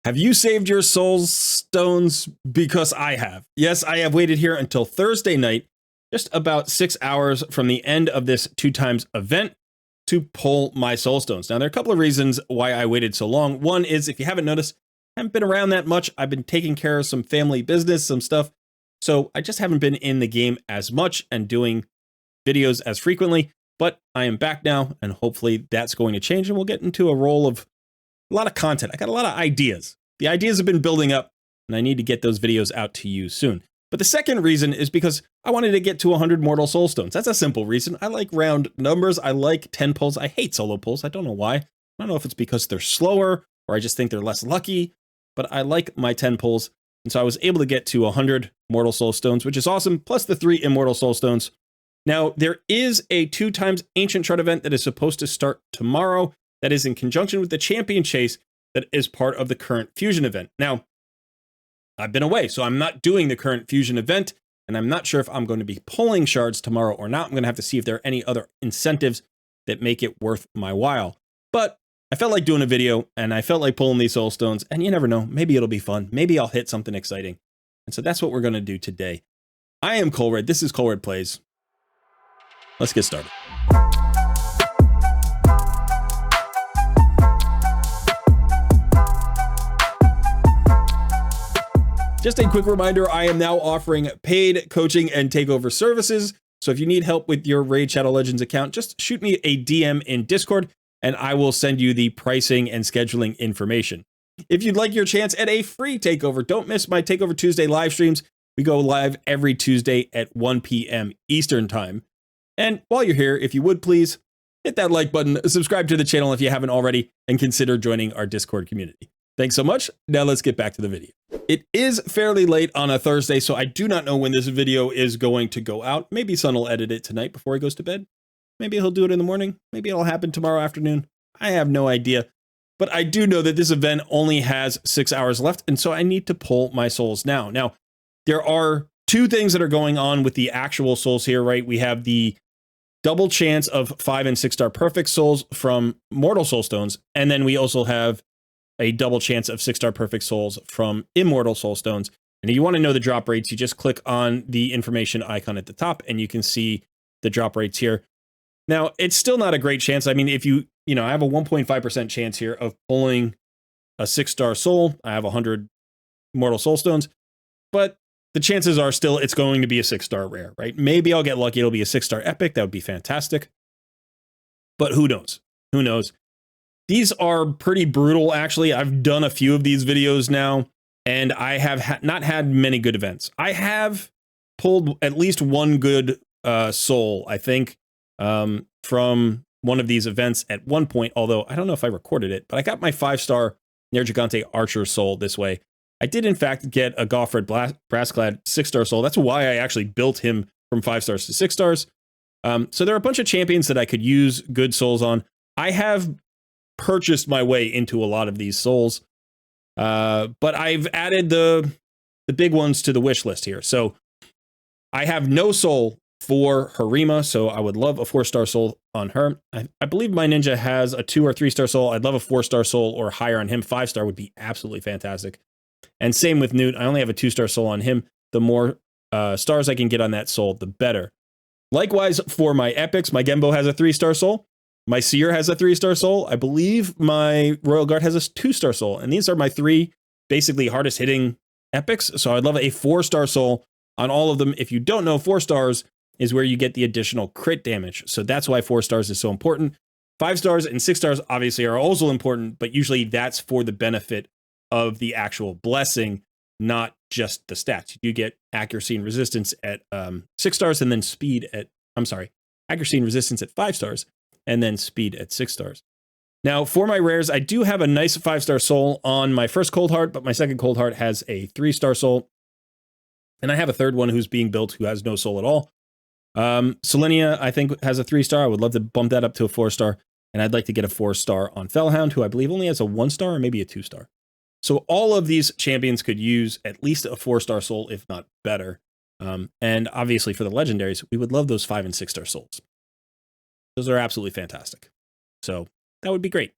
Have you saved your soul stones? Because I have. Yes, I have waited here until Thursday night, just about 6 hours from the end of this 2x event to pull my soul stones. Now, there are a couple of reasons why I waited so long. One is, if you haven't noticed, I haven't been around that much. I've been taking care of some family business, some stuff. So I just haven't been in the game as much and doing videos as frequently, but I am back now, and hopefully that's going to change, and we'll get into a role of a lot of content. I got a lot of ideas. The ideas have been building up, and I need to get those videos out to you soon. But the second reason is because I wanted to get to 100 Mortal Soulstones. That's a simple reason. I like round numbers. I like 10 pulls. I hate solo pulls. I don't know why. I don't know if it's because they're slower or I just think they're less lucky, but I like my 10 pulls. And so I was able to get to 100 Mortal Soulstones, which is awesome, plus the 3 Immortal Soulstones. Now, there is a 2x Ancient Shard event that is supposed to start tomorrow that is in conjunction with the Champion Chase that is part of the current Fusion event. Now, I've been away, so I'm not doing the current Fusion event, and I'm not sure if I'm going to be pulling shards tomorrow or not. I'm going to have to see if there are any other incentives that make it worth my while. But I felt like doing a video, and I felt like pulling these soul stones, and you never know, maybe it'll be fun. Maybe I'll hit something exciting. And so that's what we're going to do today. I am Colred. This is Colred Plays. Let's get started. Just a quick reminder, I am now offering paid coaching and takeover services. So if you need help with your Raid Shadow Legends account, just shoot me a DM in Discord and I will send you the pricing and scheduling information. If you'd like your chance at a free takeover, don't miss my Takeover Tuesday live streams. We go live every Tuesday at 1 p.m. Eastern Time. And while you're here, if you would please hit that like button, subscribe to the channel if you haven't already, and consider joining our Discord community. Thanks so much. Now let's get back to the video. It is fairly late on a Thursday, so I do not know when this video is going to go out. Maybe Son will edit it tonight before he goes to bed. Maybe he'll do it in the morning. Maybe it'll happen tomorrow afternoon. I have no idea. But I do know that this event only has 6 hours left, and so I need to pull my souls now. Now, there are two things that are going on with the actual souls here, right? We have the double chance of 5 and 6 star perfect souls from Mortal Soulstones, and then we also have a double chance of 6 star perfect souls from Immortal Soulstones. And if you want to know the drop rates, you just click on the information icon at the top and you can see the drop rates here. Now, it's still not a great chance. I mean, if I have a 1.5% chance here of pulling a 6 star soul. I have 100 Mortal Soulstones, but the chances are still it's going to be a 6 star rare, right? Maybe I'll get lucky. It'll be a 6 star epic. That would be fantastic. But who knows? Who knows? These are pretty brutal, actually. I've done a few of these videos now, and I have not had many good events. I have pulled at least one good soul, I think, from one of these events at one point, although I don't know if I recorded it, but I got my 5 star Nergigante Archer soul this way. I did, in fact, get a Goffred Brassclad 6 star soul. That's why I actually built him from 5 stars to 6 stars. So there are a bunch of champions that I could use good souls on. I have purchased my way into a lot of these souls, but I've added the big ones to the wish list here. So I have no soul for Harima, so I would love a 4 star soul on her. I believe my ninja has a 2 or 3 star soul. I'd love a 4 star soul or higher on him. 5 star would be absolutely fantastic. And same with Newt. I only have a 2 star soul on him. The more stars I can get on that soul, the better. Likewise, for my epics, my Gembo has a 3 star soul. My Seer has a 3 star soul. I believe my Royal Guard has a 2 star soul. And these are my 3 basically hardest hitting epics. So I'd love a 4 star soul on all of them. If you don't know, 4 stars is where you get the additional crit damage. So that's why 4 stars is so important. 5 stars and 6 stars obviously are also important, but usually that's for the benefit of the actual blessing, not just the stats. You do get accuracy and resistance at 6 stars and then speed at, accuracy and resistance at 5 stars. And then speed at 6 stars. Now, for my rares, I do have a nice 5 star soul on my first Cold Heart, but my second Cold Heart has a 3 star soul. And I have a third one who's being built who has no soul at all. Selenia, I think, has a 3 star. I would love to bump that up to a 4 star. And I'd like to get a 4 star on Fellhound, who I believe only has a 1 star or maybe a 2 star. So all of these champions could use at least a 4 star soul, if not better. And obviously for the legendaries, we would love those 5 and 6 star souls. Those are absolutely fantastic. So that would be great.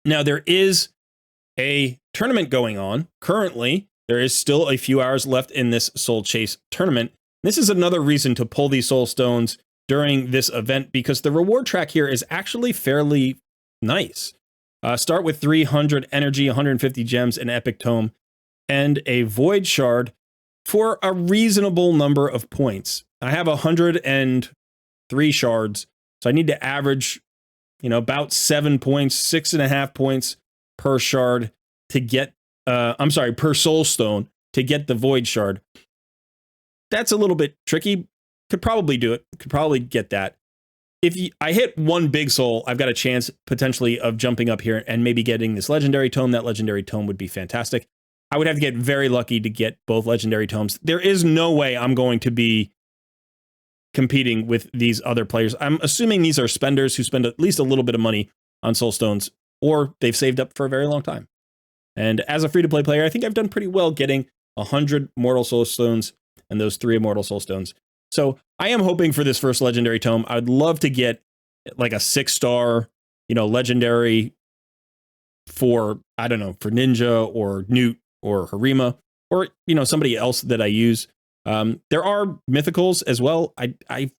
Now, there is a tournament going on. Currently, there is still a few hours left in this Soul Chase tournament. This is another reason to pull these Soul Stones during this event, because the reward track here is actually fairly nice. Start with 300 energy, 150 gems, an epic tome, and a void shard for a reasonable number of points. I have 103 shards, so I need to average, about 7 points, 6.5 points per shard to get, per soul stone to get the void shard. That's a little bit tricky. Could probably do it. Could probably get that. If I hit one big soul, I've got a chance potentially of jumping up here and maybe getting this legendary tome. That legendary tome would be fantastic. I would have to get very lucky to get both legendary tomes. There is no way I'm going to be competing with these other players. I'm assuming these are spenders who spend at least a little bit of money on Soulstones, or they've saved up for a very long time. And as a free-to-play player, I think I've done pretty well getting 100 Mortal Soulstones and those 3 Immortal Soulstones. So I am hoping for this first legendary tome. I'd love to get like a 6-star, legendary for, I don't know, for Ninja or Newt or Harima or, somebody else that I use. There are mythicals as well. I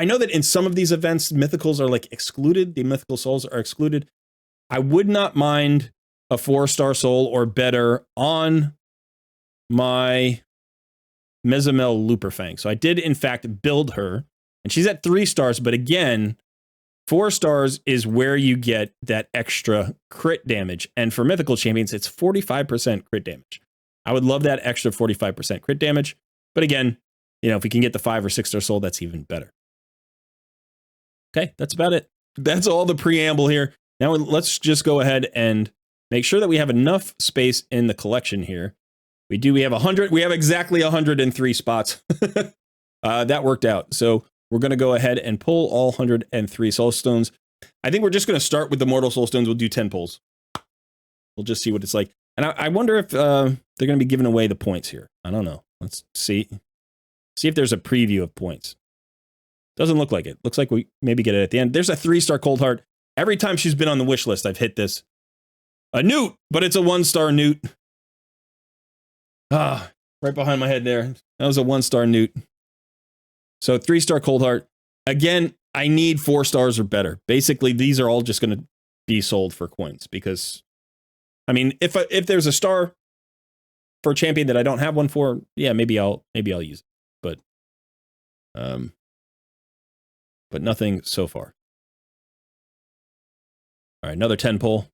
know that in some of these events, mythicals are like excluded. The mythical souls are excluded. I would not mind a 4-star soul or better on my Mezamel Looperfang. So I did, in fact, build her, and she's at 3 stars. But again, 4 stars is where you get that extra crit damage. And for mythical champions, it's 45% crit damage. I would love that extra 45% crit damage. But again, if we can get the 5 or 6-star soul, that's even better. Okay, that's about it. That's all the preamble here. Now let's just go ahead and make sure that we have enough space in the collection here. We have 100. We have exactly 103 spots. That worked out. So we're going to go ahead and pull all 103 Soulstones. I think we're just going to start with the Mortal Soulstones. We'll do 10 pulls. We'll just see what it's like. And I wonder if they're going to be giving away the points here. I don't know. Let's see. See if there's a preview of points. Doesn't look like it. Looks like we maybe get it at the end. There's a 3-star Cold Heart. Every time she's been on the wish list, I've hit this. A Newt, but it's a 1-star Newt. Ah, right behind my head there. That was a 1-star Newt. So 3-star Cold Heart. Again, I need 4 stars or better. Basically, these are all just going to be sold for coins because, I mean, if there's a star for a champion that I don't have one for, yeah, maybe I'll use it. But nothing so far. All right, another 10 pull.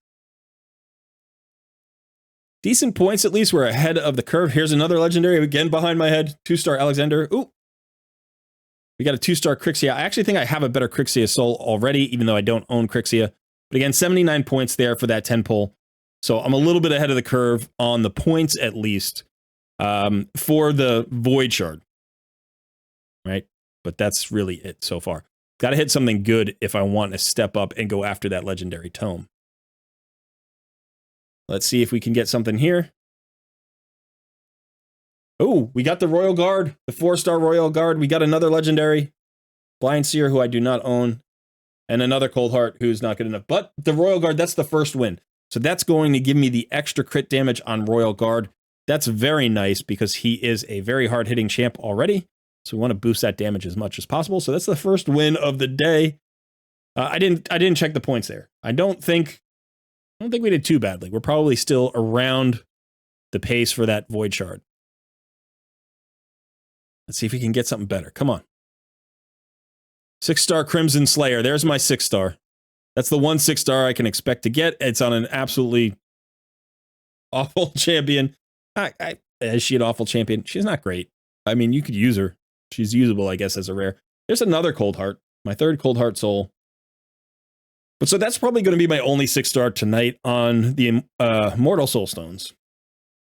Decent points, at least. We're ahead of the curve. Here's another legendary, again behind my head. 2-star Alexander. Ooh. We got a 2-star Crixia. I actually think I have a better Crixia soul already, even though I don't own Crixia. But again, 79 points there for that 10 pull. So I'm a little bit ahead of the curve on the points, at least, for the Void Shard. Right? But that's really it so far. Got to hit something good if I want to step up and go after that legendary tome. Let's see if we can get something here. Oh, we got the Royal Guard, the 4-star Royal Guard. We got another legendary, Blind Seer, who I do not own, and another Cold Heart, who's not good enough. But the Royal Guard, that's the first win. So that's going to give me the extra crit damage on Royal Guard. That's very nice because he is a very hard-hitting champ already. So we want to boost that damage as much as possible. So that's the first win of the day. I didn't check the points there. I don't think we did too badly. We're probably still around the pace for that Void Shard. Let's see if we can get something better. Come on. 6-star Crimson Slayer. There's my 6-star. That's the one 6-star I can expect to get. It's on an absolutely awful champion. Is she an awful champion? She's not great. I mean, you could use her. She's usable, I guess, as a rare. There's another Cold Heart. My 3rd Cold Heart soul. But so that's probably going to be my only 6-star tonight on the Immortal Soulstones.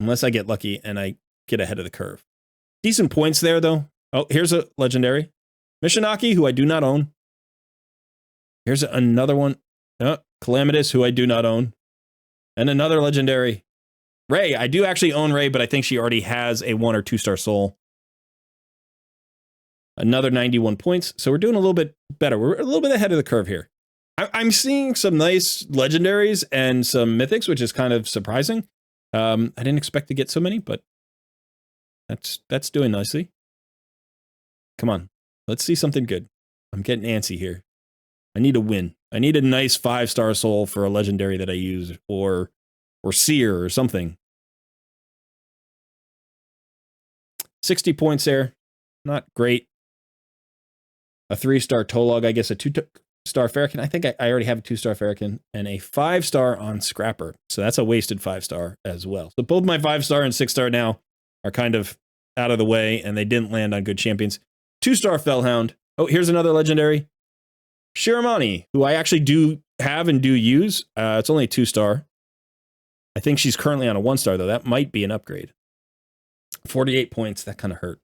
Unless I get lucky and I get ahead of the curve. Decent points there, though. Oh, here's a legendary. Mishinaki, who I do not own. Here's another one. Calamitous, who I do not own. And another legendary. Ray. I do actually own Ray, but I think she already has a 1 or 2-star soul. Another 91 points. So we're doing a little bit better. We're a little bit ahead of the curve here. I'm seeing some nice legendaries and some mythics, which is kind of surprising. I didn't expect to get so many, but that's doing nicely. Come on, let's see something good. I'm getting antsy here. I need a win. I need a nice 5-star soul for a legendary that I use, or seer or something. 60 points there. Not great. A 3-star Tolog, I guess a 2-star Ferrican. I think I already have a 2-star Ferrican and a 5-star on Scrapper. So that's a wasted 5-star as well. So both my 5-star and 6-star now are kind of out of the way, and they didn't land on good champions. 2-star Fellhound. Oh, here's another legendary. Shiramani, who I actually do have and do use. It's only a 2-star. I think she's currently on a 1-star, though. That might be an upgrade. 48 points. That kind of hurt.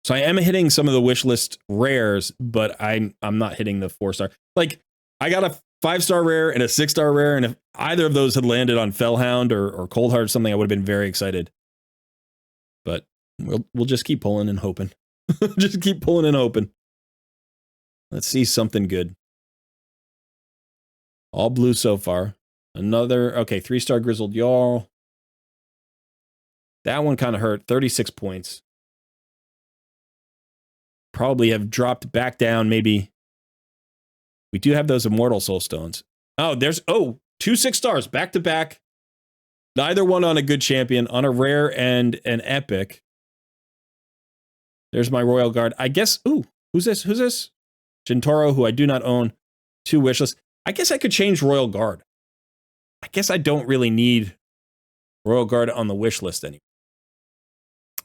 So I am hitting some of the wish list rares, but I'm not hitting the 4-star. Like, I got a 5-star rare and a 6-star rare, and if either of those had landed on Fellhound or Coldheart or something, I would have been very excited. But we'll just keep pulling and hoping. Just keep pulling and hoping. Let's see something good. All blue so far. Another, okay, 3-star Grizzled Jarl. That one kind of hurt. 36 points. Probably have dropped back down, maybe. We do have those Immortal Soulstones. Oh, there's, 2 6-stars back to back. Neither one on a good champion, on a rare and an epic. There's my Royal Guard. I guess, who's this? Who's this? Gintoro, who I do not own. 2 wishlists. I guess I could change Royal Guard. I guess I don't really need Royal Guard on the wish list anymore.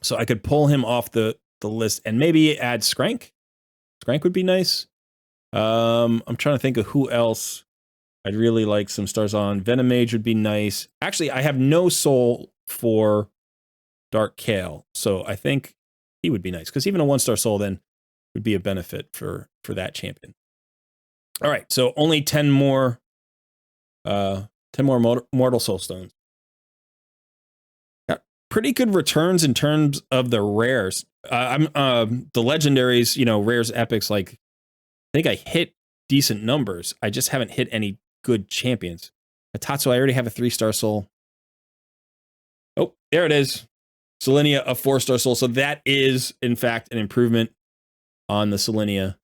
So I could pull him off the list and maybe add Skrank. Skrank would be nice. I'm trying to think of who else I'd really like some stars on. Venomage would be nice. Actually, I have no soul for Dark Kale, so I think he would be nice, because even a 1-star soul then would be a benefit for that champion. All right, so only 10 more Mortal Soulstones. Got pretty good returns in terms of the rares. The legendaries, rares, epics, like, I think I hit decent numbers. I just haven't hit any good champions. Atatsu, I already have a 3-star soul. Oh, there it is. Selenia, a 4-star soul. So that is, in fact, an improvement on the Selenia.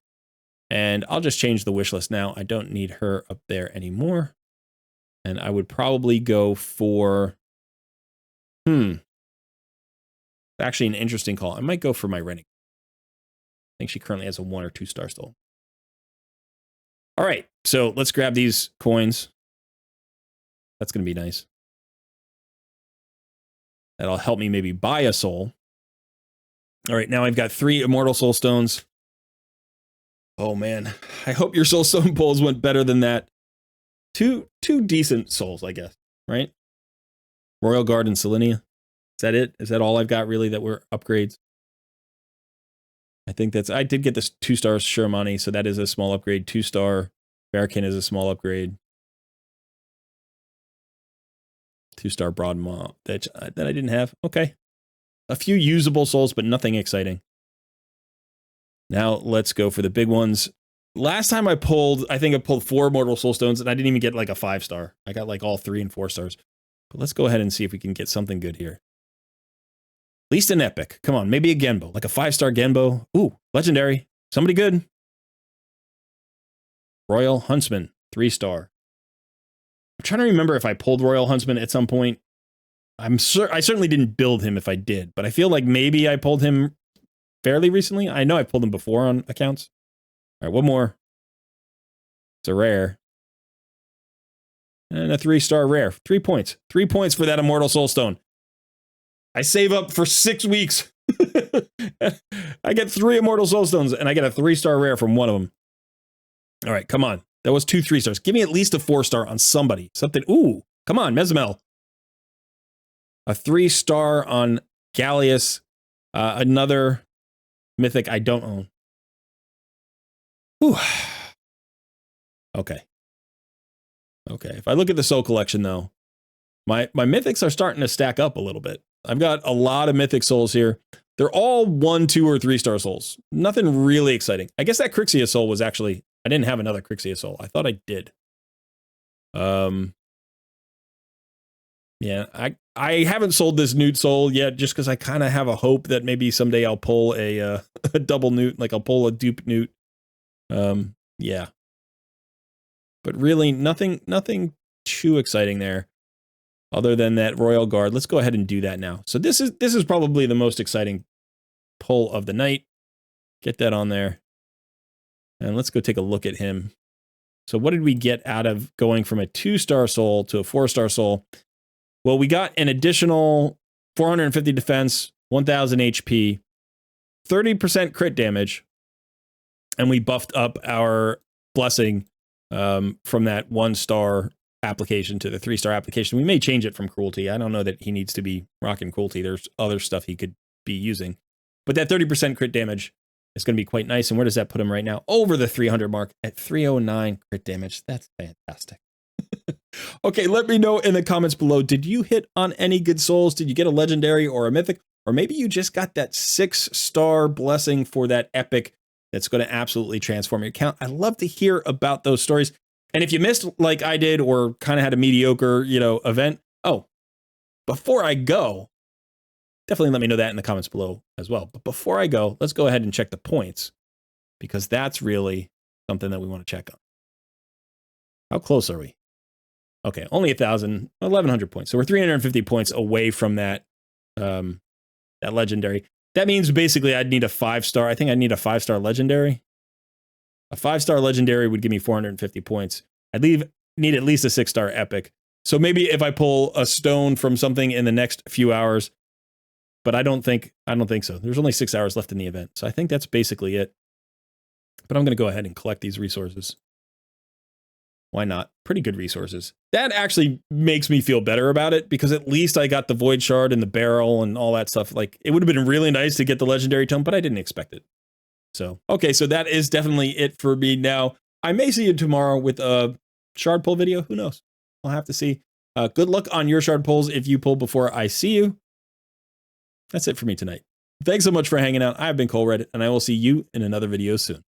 And I'll just change the wish list now. I don't need her up there anymore. And I would probably go for... Actually, an interesting call. I might go for my Renegade. I think she currently has a 1 or 2-star soul. All right, so let's grab these coins. That's going to be nice. That'll help me maybe buy a soul. All right, now I've got 3 Immortal Soulstones. Oh, man. I hope your Soulstone pulls went better than that. Two decent souls, I guess, right? Royal Guard and Selenia. Is that it? Is that all I've got, really, that were upgrades? I think that's... I did get this 2-star Shiramani, so that is a small upgrade. 2-star Farrakhan is a small upgrade. 2-star Broadmaw that I didn't have. Okay. A few usable souls, but nothing exciting. Now let's go for the big ones. Last time I pulled, I think I pulled 4 Immortal Soulstones, and I didn't even get like a 5-star. I got like all 3 and 4 stars. But let's go ahead and see if we can get something good here. At least an epic. Come on, maybe a Genbo. Like a 5-star Genbo. Ooh, legendary. Somebody good. Royal Huntsman, 3-star. I'm trying to remember if I pulled Royal Huntsman at some point. I certainly didn't build him if I did, but I feel like maybe I pulled him fairly recently. I know I pulled him before on accounts. All right, one more. It's a rare. And a 3-star rare. 3 points. 3 points for that Immortal Soulstone. I save up for 6 weeks. I get 3 Immortal Soulstones, and I get a 3-star rare from one of them. All right, come on. That was 2 3-stars. Give me at least a 4-star on somebody. Something. Ooh, come on, Mezamel. A 3-star on Gallius. Another mythic I don't own. Whew. Okay. Okay. If I look at the Soul Collection, though, my mythics are starting to stack up a little bit. I've got a lot of mythic souls here. They're all 1, 2, or 3-star souls. Nothing really exciting. I guess that Crixia soul was actually I didn't have another Crixia Soul. I thought I did. Yeah, I haven't sold this Newt Soul yet just because I kind of have a hope that maybe someday I'll pull a, a double Newt, like I'll pull a dupe Newt. Yeah. But really nothing too exciting there other than that Royal Guard. Let's go ahead and do that now. So this is probably the most exciting pull of the night. Get that on there. And let's go take a look at him. So what did we get out of going from a 2-star soul to a 4-star soul? Well, we got an additional 450 defense, 1000 HP, 30% crit damage, and we buffed up our blessing from that 1-star application to the 3-star application. We may change it from cruelty. I don't know that he needs to be rocking cruelty. There's other stuff he could be using. But that 30% crit damage is going to be quite nice. And where does that put him right now? Over the 300 mark at 309 crit damage. That's fantastic. Okay, let me know in the comments below. Did you hit on any good souls? Did you get a legendary or a mythic? Or maybe you just got that 6-star blessing for that epic that's going to absolutely transform your account. I love to hear about those stories. And if you missed like I did or kind of had a mediocre, event, before I go, definitely let me know that in the comments below as well. But before I go, let's go ahead and check the points because that's really something that we want to check on. How close are we? Okay, only 1,100 points. So we're 350 points away from that, that legendary. That means basically I'd need a 5-star. I think I need a 5-star legendary. A 5-star legendary would give me 450 points. I'd need at least a 6-star epic. So maybe if I pull a stone from something in the next few hours, but I don't think so. There's only 6 hours left in the event. So I think that's basically it. But I'm going to go ahead and collect these resources. Why not? Pretty good resources. That actually makes me feel better about it because at least I got the Void Shard and the barrel and all that stuff. Like, it would have been really nice to get the legendary tome, but I didn't expect it. So, okay, so that is definitely it for me now. I may see you tomorrow with a shard pull video. Who knows? We'll have to see. Good luck on your shard pulls if you pull before I see you. That's it for me tonight. Thanks so much for hanging out. I've been Cole Reddit, and I will see you in another video soon.